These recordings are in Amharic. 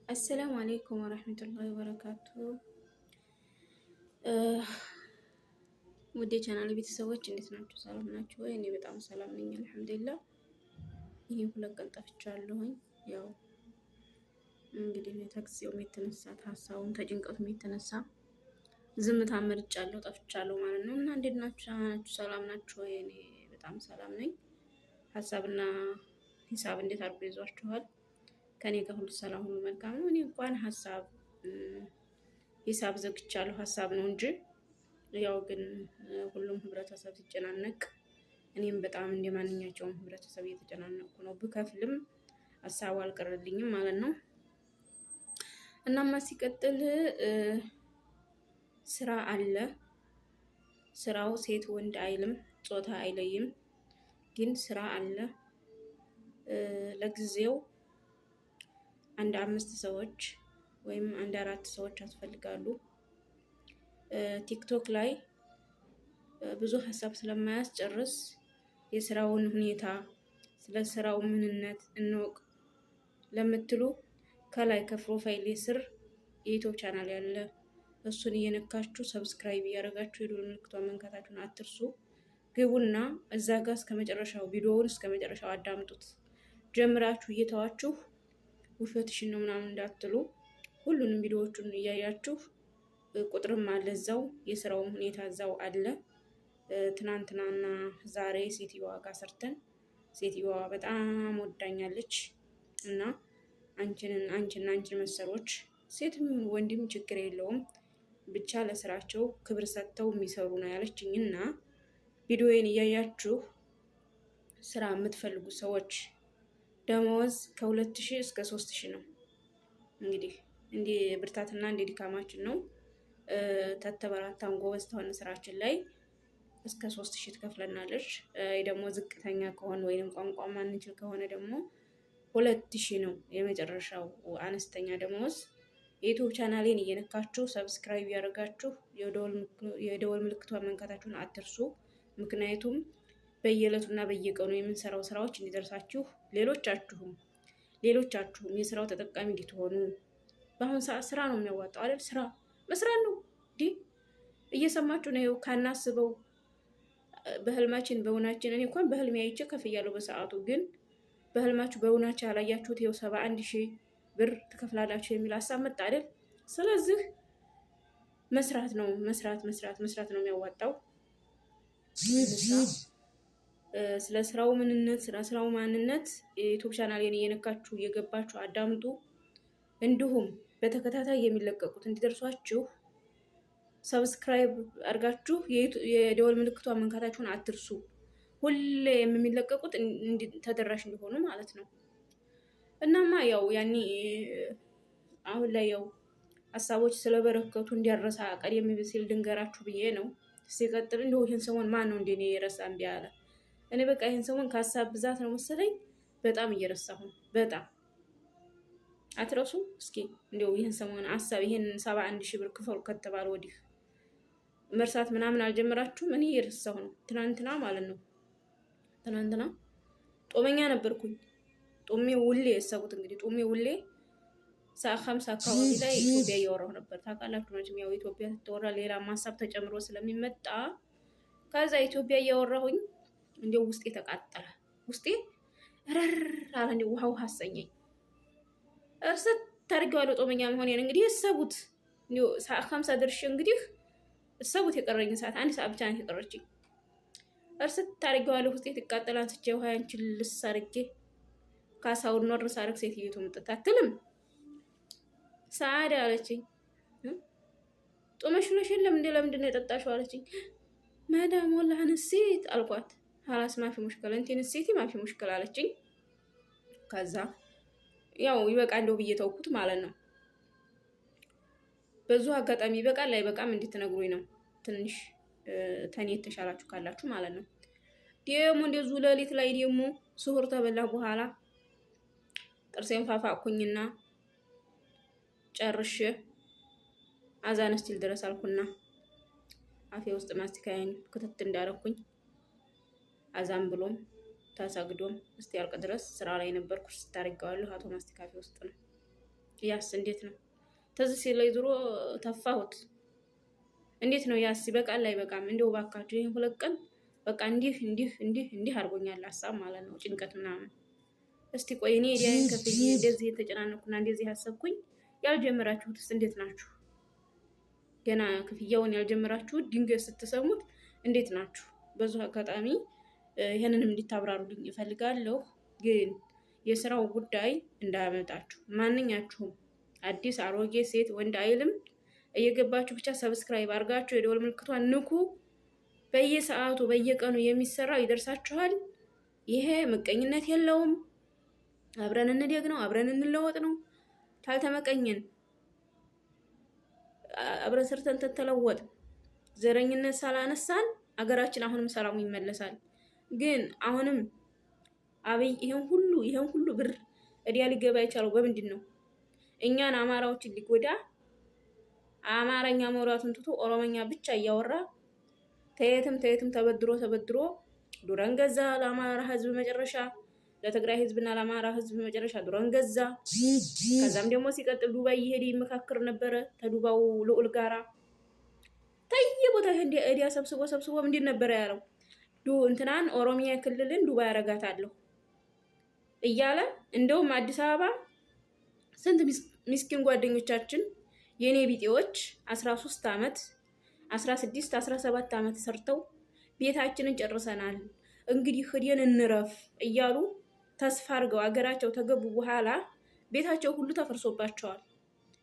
አሰላሙ አሌይኩም ወረህመቱላሂ ወበረካቱ። ውድ የቻናል ቤተሰቦች እንዴት ናችሁ? ሰላም ናችሁ ወይ? እኔ በጣም ሰላም ነኝ አልሐምዱሊላህ። ይህን 2 ቀን ጠፍቻለሁኝ። ያው እንግዲህ ተግዚውም የተነሳ ሀሳቡም ተጭንቀቱም የተነሳ ዝምታ መርጫለሁ፣ ጠፍቻለሁ ማለት ነው። እና እንዴት ናችሁ? ሰላም ናችሁ ወይ? እኔ በጣም ሰላም ነኝ። ሀሳብና ሂሳብ እንዴት አድርጎ ይዟችኋል? ከኔ ጋር ሁሉ ሰላም፣ ሁሉ መልካም ነው። እኔ እንኳን ሂሳብ ዘግቻለሁ፣ ሀሳብ ነው እንጂ ያው ግን ሁሉም ህብረተሰብ ሲጨናነቅ እኔም በጣም እንደ ማንኛቸውም ህብረተሰብ እየተጨናነቅኩ ነው። ብከፍልም ሀሳቡ አልቀረልኝም ማለት ነው። እናማ ሲቀጥል ስራ አለ። ስራው ሴት ወንድ አይልም፣ ጾታ አይለይም። ግን ስራ አለ። ለጊዜው አንድ 5 ሰዎች ወይም አንድ 4 ሰዎች ያስፈልጋሉ። ቲክቶክ ላይ ብዙ ሀሳብ ስለማያስጨርስ የስራውን ሁኔታ ስለ ስራው ምንነት እንወቅ ለምትሉ ከላይ ከፕሮፋይል ስር የዩቲዩብ ቻናል ያለ እሱን እየነካችሁ ሰብስክራይብ እያደረጋችሁ የደወል ምልክቷን መንካታችሁን አትርሱ። ግቡና እዛ ጋር እስከ መጨረሻው ቪዲዮውን እስከ መጨረሻው አዳምጡት። ጀምራችሁ እየተዋችሁ ውሸትሽን ነው ምናምን እንዳትሉ። ሁሉንም ቪዲዮዎቹን እያያችሁ ቁጥርም አለ እዛው፣ የስራውም ሁኔታ እዛው አለ። ትናንትናና ዛሬ ሴትዮዋ ጋር ሰርተን ሴትዮዋ በጣም ወዳኛለች እና አንቺን መሰሎች ሴትም ይሁን ወንድም ችግር የለውም ብቻ ለስራቸው ክብር ሰጥተው የሚሰሩ ነው ያለችኝ። እና ቪዲዮዬን እያያችሁ ስራ የምትፈልጉ ሰዎች ደመወዝ ከ2000 እስከ 3000 ነው። እንግዲህ እንደ ብርታትና እንደ ድካማችን ነው። ተተበራታን ጎበዝ ተሆነ ስራችን ላይ እስከ 3000 ትከፍለናለች። ደግሞ ዝቅተኛ ከሆነ ወይንም ቋንቋ ማንችል ከሆነ ደግሞ 2000 ነው የመጨረሻው አነስተኛ ደመወዝ። የዩቲዩብ ቻናሌን እየነካችሁ ሰብስክራይብ ያደርጋችሁ የደወል ምልክቷን መንካታችሁን አትርሱ። ምክንያቱም በየዕለቱና በየቀኑ የምንሰራው ስራዎች እንዲደርሳችሁ ሌሎቻችሁም የስራው ተጠቃሚ እንድትሆኑ። በአሁኑ ሰዓት ስራ ነው የሚያዋጣው አይደል? ስራ መስራት ነው። እየሰማችሁ ነው። ካናስበው በህልማችን በእውናችን፣ እኔ እንኳን በህልሜ አይቼ ከፍያለሁ በሰዓቱ። ግን በህልማችሁ በእውናችሁ ያላያችሁት ይኸው 71,000 ብር ትከፍላላችሁ የሚል ሀሳብ መጣ አይደል? ስለዚህ መስራት ነው ነው የሚያዋጣው። ስለ ስራው ምንነት፣ ስለ ስራው ማንነት የዩቲዩብ ቻናሌን እየነካችሁ እየገባችሁ አዳምጡ። እንዲሁም በተከታታይ የሚለቀቁት እንዲደርሷችሁ ሰብስክራይብ አድርጋችሁ የደወል ምልክቷን መንካታችሁን አትርሱ። ሁሌ የሚለቀቁት ተደራሽ እንዲሆኑ ማለት ነው። እናማ ያው ያኔ አሁን ላይ ያው ሀሳቦች ስለበረከቱ እንዲያረሳ ቀደም ሲል ድንገራችሁ ብዬ ነው። ሲቀጥል እንደው ይሄን ሰሞን ማን ነው እንደኔ የረሳ እምቢ አለ? እኔ በቃ ይሄን ሰሞን ከሀሳብ ብዛት ነው መሰለኝ በጣም እየረሳሁ። በጣም አትረሱ እስኪ እንደው ይሄን ሰሞን ሀሳብ ይሄን 71,000 ብር ክፈሉ ከተባለ ወዲህ መርሳት ምናምን አልጀመራችሁም? እኔ እየረሳሁ ነው። ትናንትና ማለት ነው ትናንትና ጦመኛ ነበርኩኝ። ጦሜ ውሌ የሰቡት እንግዲህ ጦሜ ውሌ ሰዓት 50 አካባቢ ላይ ኢትዮጵያ እያወራሁ ነበር። ታውቃላችሁ መቼም ያው ኢትዮጵያ ስትወራ ሌላ ማሳብ ተጨምሮ ስለሚመጣ ከዛ ኢትዮጵያ እያወራሁኝ እንደው ውስጤ ተቃጠለ። ውስጤ ረር አለ። እንደው ውሃ አሰኘኝ። እርሰት ታርገዋለሁ ጦመኛ መሆኔን እንግዲህ እሰቡት። እንደው ሰዓት 50 ደርሼ እንግዲህ እሰቡት። የቀረኝ ሰዓት 1 ሰዓት ብቻ ነው የቀረችኝ። እርሰት ታርገዋለሁ። ውስጤ ተቃጠለ። አንስቼ ውሃ አንቺን ልሳርጌ ካሳውን ኖር ሳረክ ሴትዮቱ ምጥት አትልም። ሰዓዳ አለችኝ። ጦመሽ ብለሽ የለም እንዴ? ለምንድን ነው የጠጣሽው አለችኝ። ማዳም ወላሂ ነሲት አልኳት። ሀላስ ማፊ ሙሽከላ እንቴ ነሲቲ ማፊ ሙሽከላ አለችኝ። ከዛ ያው ይበቃ እንደው ብዬ ተውኩት ማለት ነው። በዙ አጋጣሚ ይበቃል አይበቃም እንድትነግሩኝ ነው። ትንሽ ተኔ የተሻላችሁ ካላችሁ ማለት ነው። ደግሞ እንደዙ ሌሊት ላይ ደግሞ ስሁር ተበላ በኋላ ጥርሴን ፋፋኩኝና ጨርሼ አዛን እስቲል ድረስ አልኩና አፌ ውስጥ ማስቲካዬን ክትት እንዳረኩኝ አዛን ብሎም ተሰግዶም እስቲ ያልቅ ድረስ ስራ ላይ ነበርኩ። ስታርገዋለሁ አቶ ማስቲካ አፌ ውስጥ ነው። ያስ እንዴት ነው ተዚህ ሲለይ ዙሮ ተፋሁት። እንዴት ነው ያስ ይበቃል አይበቃም? እንደው ባካችሁ ይሄን 2 ቀን በቃ እንዲህ አድርጎኛል ሀሳብ ማለት ነው ጭንቀት ምናምን። እስቲ ቆይ እኔ ዲያን ከፍዬ እንደዚህ የተጨናነኩና እንደዚህ ያሰብኩኝ ያልጀመራችሁትስ እንዴት ናችሁ? ገና ክፍያውን ያልጀመራችሁት ድንገት ስትሰሙት እንዴት ናችሁ? በዙ አጋጣሚ ይሄንንም እንድታብራሩልኝ እፈልጋለሁ። ግን የስራው ጉዳይ እንዳያመጣችሁ ማንኛችሁም አዲስ አሮጌ ሴት ወንድ አይልም እየገባችሁ ብቻ ሰብስክራይብ አድርጋችሁ የደወል ምልክቷን ንኩ። በየሰዓቱ በየቀኑ የሚሰራው ይደርሳችኋል። ይሄ ምቀኝነት የለውም። አብረን እንደግ ነው፣ አብረን እንለወጥ ነው። ታልተመቀኘን አብረን ሰርተን ተተለወጥ ዘረኝነት ሳላነሳን አገራችን አሁንም ሰላሙ ይመለሳል። ግን አሁንም አብይ ይሄን ሁሉ ብር እዲያ ሊገባ የቻለው በምንድን ነው? እኛን አማራዎችን ሊጎዳ አማርኛ መውራቱን ትቶ ኦሮሞኛ ብቻ እያወራ ተየትም ተበድሮ ዱረን ገዛ። ለአማራ ህዝብ መጨረሻ ለትግራይ ህዝብና ለአማራ ህዝብ መጨረሻ ዱረን ገዛ። ከዛም ደግሞ ሲቀጥል ዱባይ ይሄድ ይመካከር ነበረ ተዱባው ልዑል ጋራ ተየቦታ እዲያ ሰብስቦ ምንድን ነበረ ያለው? እንትናን ኦሮሚያ ክልልን ዱባይ አረጋታለሁ እያለ እንደውም አዲስ አበባ ስንት ሚስኪን ጓደኞቻችን የኔ ቢጤዎች 13 ዓመት 16 17 ዓመት ሰርተው ቤታችንን ጨርሰናል እንግዲህ ሄደን እንረፍ እያሉ ተስፋ አድርገው አገራቸው ተገቡ በኋላ ቤታቸው ሁሉ ተፈርሶባቸዋል።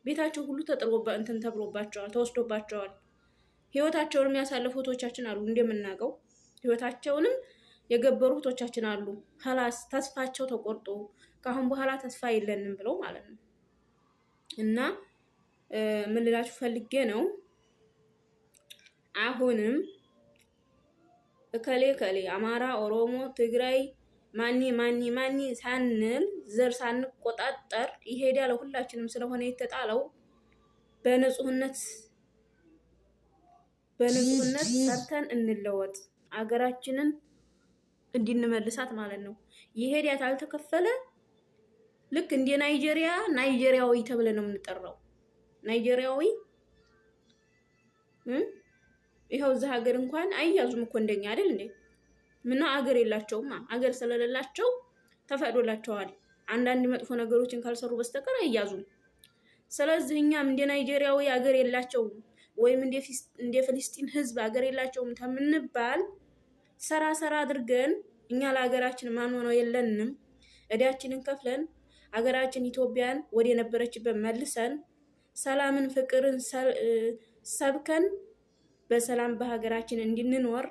ቤታቸው ሁሉ ተብሎባቸዋል፣ ተወስዶባቸዋል። ህይወታቸውንም ያሳለፉ እህቶቻችን አሉ። እንደምናውቀው ህይወታቸውንም የገበሩ እህቶቻችን አሉ። ኸላስ ተስፋቸው ተቆርጦ ከአሁን በኋላ ተስፋ የለንም ብለው ማለት ነው። እና ምን ልላችሁ ፈልጌ ነው፣ አሁንም እከሌ አማራ፣ ኦሮሞ፣ ትግራይ ማኒ ሳንል ዘር ሳንቆጣጠር ይሄዳል። ሁላችንም ስለሆነ የተጣለው በንጹህነት ሰርተን እንለወጥ፣ አገራችንን እንድንመልሳት ማለት ነው። ይሄዳል አልተከፈለ ልክ እንደ ናይጄሪያዊ ተብለን ነው የምንጠራው። ናይጄሪያዊ ይኸው እዛ ሀገር እንኳን አይያዙም እኮ እንደኛ አይደል እንዴ? ምነው አገር የላቸውማ። አገር ስለሌላቸው ተፈቅዶላቸዋል። አንዳንድ መጥፎ ነገሮችን ካልሰሩ በስተቀር አይያዙም። ስለዚህ እኛም እንደ ናይጄሪያዊ አገር የላቸውም ወይም እንደ ፍልስጤም ህዝብ አገር የላቸውም ተምንባል ሰራ አድርገን እኛ ለሀገራችን ማን ሆነው የለንም እዳችንን ከፍለን አገራችን ኢትዮጵያን ወደ ነበረችበት መልሰን ሰላምን ፍቅርን ሰብከን በሰላም በሀገራችን እንድንኖር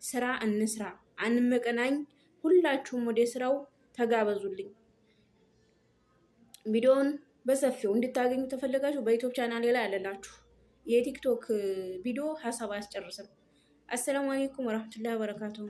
ስራ እንስራ፣ አንመቀናኝ። ሁላችሁም ወደ ስራው ተጋበዙልኝ። ቪዲዮውን በሰፊው እንድታገኙ ተፈለጋችሁ በዩቲዩብ ቻናሌ ላይ አለላችሁ። የቲክቶክ ቪዲዮ ሀሳብ አያስጨርስም። አሰላሙ አለይኩም ወራህመቱላሂ ወበረካቱሁ።